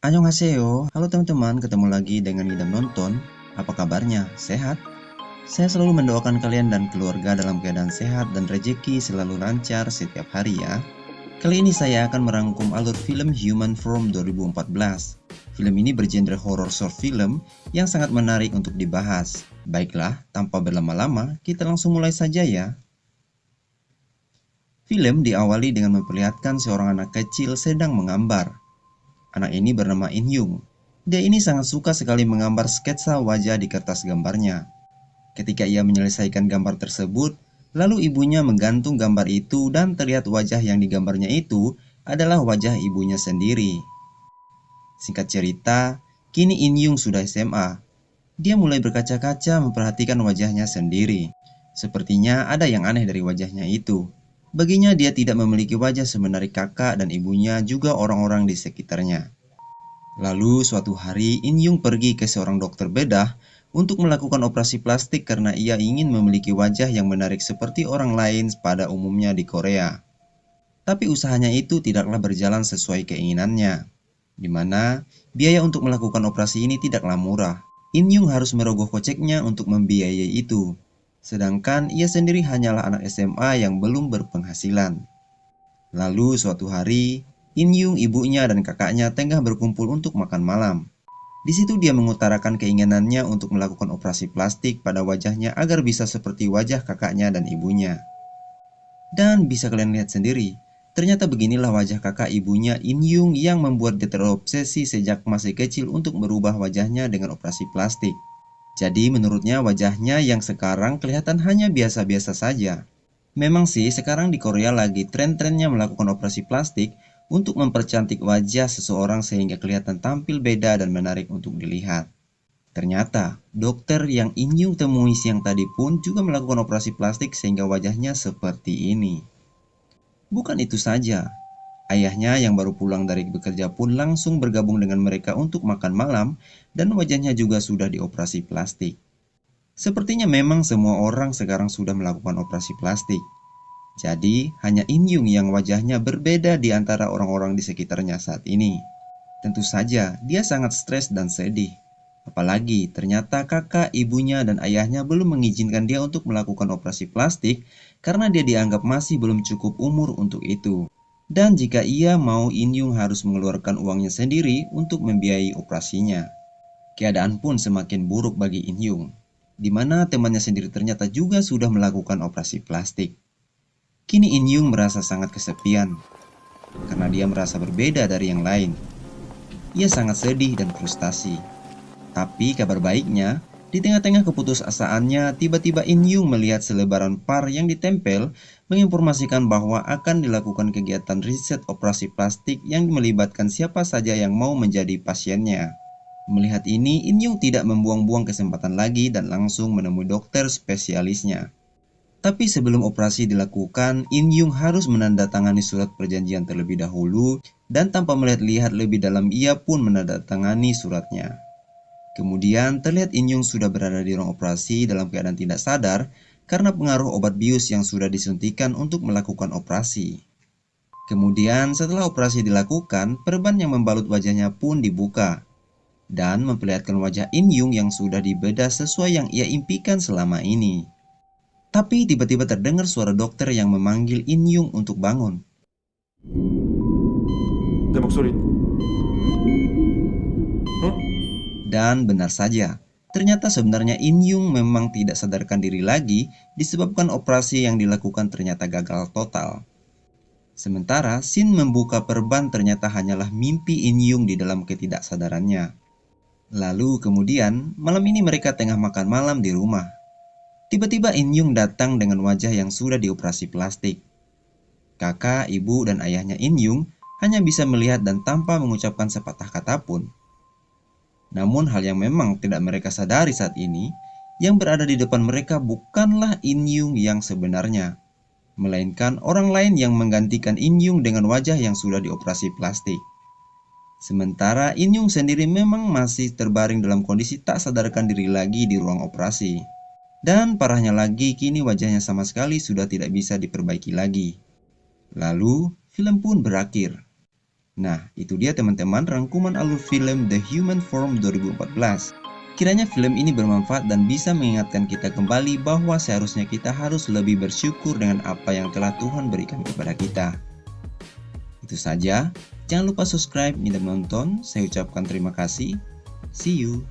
Annyeonghaseyo, halo teman-teman, ketemu lagi dengan Ngidam Nonton. Apa kabarnya? Sehat? Saya selalu mendoakan kalian dan keluarga dalam keadaan sehat dan rezeki selalu lancar setiap hari ya. Kali ini saya akan merangkum alur film Human Form 2014. Film ini bergenre horror short film yang sangat menarik untuk dibahas. Baiklah, tanpa berlama-lama, kita langsung mulai saja ya. Film diawali dengan memperlihatkan seorang anak kecil sedang menggambar. Anak ini bernama In Yung. Dia ini sangat suka sekali menggambar sketsa wajah di kertas gambarnya. Ketika ia menyelesaikan gambar tersebut, lalu ibunya menggantung gambar itu dan terlihat wajah yang digambarnya itu adalah wajah ibunya sendiri. Singkat cerita, kini In Yung sudah SMA. Dia mulai berkaca-kaca memperhatikan wajahnya sendiri. Sepertinya ada yang aneh dari wajahnya itu. Baginya dia tidak memiliki wajah sebenarnya kakak dan ibunya juga orang-orang di sekitarnya. Lalu suatu hari In Yung pergi ke seorang dokter bedah untuk melakukan operasi plastik karena ia ingin memiliki wajah yang menarik seperti orang lain pada umumnya di Korea. Tapi usahanya itu tidaklah berjalan sesuai keinginannya, di mana biaya untuk melakukan operasi ini tidaklah murah. In Yung harus merogoh koceknya untuk membiayai itu, sedangkan ia sendiri hanyalah anak SMA yang belum berpenghasilan. Lalu suatu hari, In Yung, ibunya, dan kakaknya tengah berkumpul untuk makan malam. Di situ dia mengutarakan keinginannya untuk melakukan operasi plastik pada wajahnya agar bisa seperti wajah kakaknya dan ibunya. Dan bisa kalian lihat sendiri, ternyata beginilah wajah kakak ibunya In Yung yang membuat dia terobsesi sejak masih kecil untuk merubah wajahnya dengan operasi plastik. Jadi menurutnya wajahnya yang sekarang kelihatan hanya biasa-biasa saja. Memang sih sekarang di Korea lagi tren-trennya melakukan operasi plastik untuk mempercantik wajah seseorang sehingga kelihatan tampil beda dan menarik untuk dilihat. Ternyata, dokter yang In Yung temui siang tadi pun juga melakukan operasi plastik sehingga wajahnya seperti ini. Bukan itu saja, ayahnya yang baru pulang dari bekerja pun langsung bergabung dengan mereka untuk makan malam dan wajahnya juga sudah dioperasi plastik. Sepertinya memang semua orang sekarang sudah melakukan operasi plastik. Jadi, hanya In Yung yang wajahnya berbeda di antara orang-orang di sekitarnya saat ini. Tentu saja, dia sangat stres dan sedih. Apalagi, ternyata kakak, ibunya, dan ayahnya belum mengizinkan dia untuk melakukan operasi plastik karena dia dianggap masih belum cukup umur untuk itu. Dan jika ia mau, In Yung harus mengeluarkan uangnya sendiri untuk membiayai operasinya. Keadaan pun semakin buruk bagi In Yung, di mana temannya sendiri ternyata juga sudah melakukan operasi plastik. Kini In Yung merasa sangat kesepian, karena dia merasa berbeda dari yang lain. Ia sangat sedih dan frustasi. Tapi kabar baiknya, di tengah-tengah keputusasaannya, tiba-tiba In Yung melihat selebaran par yang ditempel menginformasikan bahwa akan dilakukan kegiatan riset operasi plastik yang melibatkan siapa saja yang mau menjadi pasiennya. Melihat ini, In Yung tidak membuang-buang kesempatan lagi dan langsung menemui dokter spesialisnya. Tapi sebelum operasi dilakukan, In Yung harus menandatangani surat perjanjian terlebih dahulu dan tanpa melihat-lihat lebih dalam ia pun menandatangani suratnya. Kemudian terlihat In Yung sudah berada di ruang operasi dalam keadaan tidak sadar karena pengaruh obat bius yang sudah disuntikan untuk melakukan operasi. Kemudian setelah operasi dilakukan, perban yang membalut wajahnya pun dibuka dan memperlihatkan wajah In Yung yang sudah dibedah sesuai yang ia impikan selama ini. Tapi tiba-tiba terdengar suara dokter yang memanggil In Yung untuk bangun. 내 목소리, 어? Dan benar saja, ternyata sebenarnya In Yung memang tidak sadarkan diri lagi disebabkan operasi yang dilakukan ternyata gagal total. Sementara Shin membuka perban ternyata hanyalah mimpi In Yung di dalam ketidaksadarannya. Lalu kemudian malam ini mereka tengah makan malam di rumah. Tiba-tiba In Yung datang dengan wajah yang sudah dioperasi plastik. Kakak, ibu, dan ayahnya In Yung hanya bisa melihat dan tanpa mengucapkan sepatah kata pun. Namun hal yang memang tidak mereka sadari saat ini, yang berada di depan mereka bukanlah In Yung yang sebenarnya, melainkan orang lain yang menggantikan In Yung dengan wajah yang sudah dioperasi plastik. Sementara In Yung sendiri memang masih terbaring dalam kondisi tak sadarkan diri lagi di ruang operasi. Dan parahnya lagi, kini wajahnya sama sekali sudah tidak bisa diperbaiki lagi. Lalu, film pun berakhir. Nah, itu dia teman-teman rangkuman alur film The Human Form 2014. Kiranya film ini bermanfaat dan bisa mengingatkan kita kembali bahwa seharusnya kita harus lebih bersyukur dengan apa yang telah Tuhan berikan kepada kita. Itu saja, jangan lupa subscribe dan menonton. Saya ucapkan terima kasih. See you.